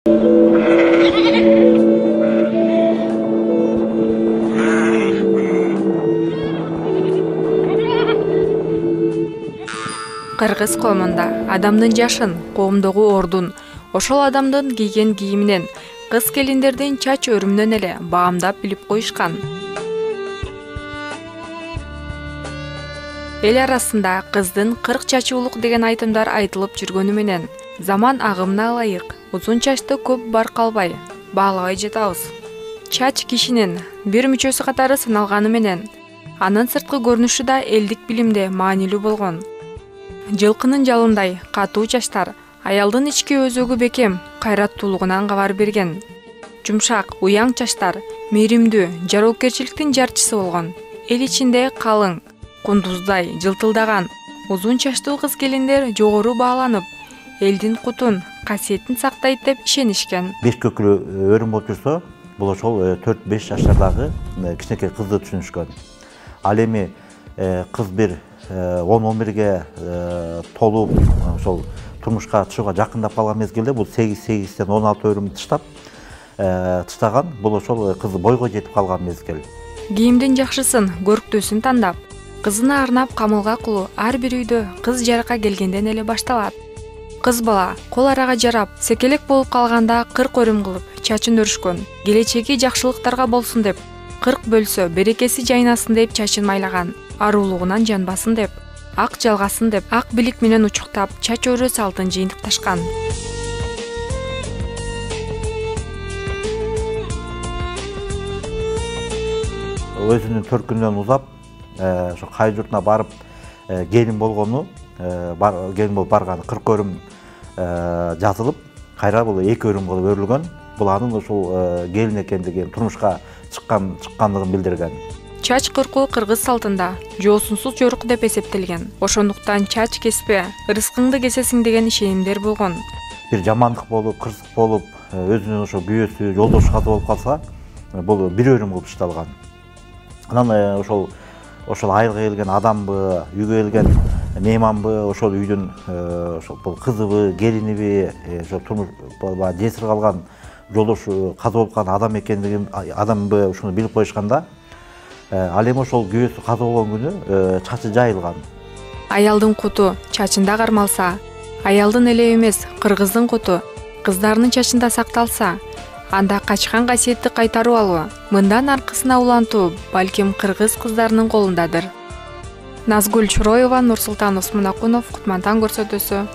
Кыргыз коомунда адамдын жашын, коомдогу ордун, ошол адамдын кийген кийиминен, кыз келиндердин чач өрүмүнөн эле баамдап билип коюшкан. Эл арасында кыздын 40 чачы улук деген айтымдар айтылып жүргөнү менен, заман агымына ылайык узун чачты көп баркалбай, баалабай жатабыз. Чач кишинин бир мүчөсү катары саналганы менен, анын сырткы көрүнүшү да элдик билимде маанилүү болгон. Жылкынын жалындай катуу чачтар аялдын ички өзөгү бекем, кайраттуулугунан кабар берген. Жумшак, уяң чачтар мээримдүү, жоопкерчиликтин жарчысы болгон. Эл ичинде калың, кундуздай жылтылдаган узун чачтуу кыз келиндер жогору бааланып, элдин кутун, касиетин сактайт деп ишенишкен. Беш көкүлү өрүм болуп жүрсө, бул ошол 4-5 жаштардагы кичинекей кызды түшүнүшкөн. Ал эми кыз бир 10-11ге толуп, ошол турмушка чыгууга жакындап калган мезгилде бул 8-8ден 16 өрүм тыштаган. Бул ошол кыз бойго жетип калган мезгил. Кийимдин жакшысын, көрктүүсүн тандап, кызына арнап камылга кылуу ар бир үйдө кыз жарыкка келгенден эле башталат. Кыз бала кол арага жарап, секелек болуп калганда 40 өрүм кылып чачын өрүшкөн. Келечеги жакшылыктарга болсун деп, 40 бөлсө берекеси жайнасын деп чачын майлаган. Арулугунан жанбасын деп, ак жалгасын деп, ак билик менен учуктап, чач өрүү салтын жыйынтыкташкан. Өзүнүн төркүнөн узап, ошо кай журтуна барып, келин болгону, келин болуп барганы 40 өрүм жазылып, кайра бул 2 өрүм болуп өрүлгөн. Бул анын ушул келин экендигин, турмушка чыккандыгын билдирген. Чач кыркуу кыргыз салтында жоосунсуз жорук деп эсептелген. Ошондуктан чач кеспе, рызкыңды кесесиң деген ишенимдер болгон. Бир жамандык болуп, кырсык болуп, өзүнүн ошо күйөөсү, жолдошу каза болуп калса, бул 1 өрүм кылып ишталган. Анан ошол айылга келген адамбы, үйгө келген мейманбы, ошол үйдүн ошол кызыбы, келиниби, ошо турмуш жесир калган жолдошу каза болуп калган адам экендигин, адамбы ушуну билип коюшканда, ал эми ошол күйөөсү каза болгон күнү чачы жайылган. Аялдын куту чачында кармалса, аялдын эле эмес, кыргыздын куту кыздарынын чачында сакталса, анда качкан касиетти кайтарып алуу, мындан аркысына улантуу балким кыргыз кыздарынын колундадыр. Назгүл Чуроева, Нурсултан Усмунакунов, Кутмантан көрсөтүүсү.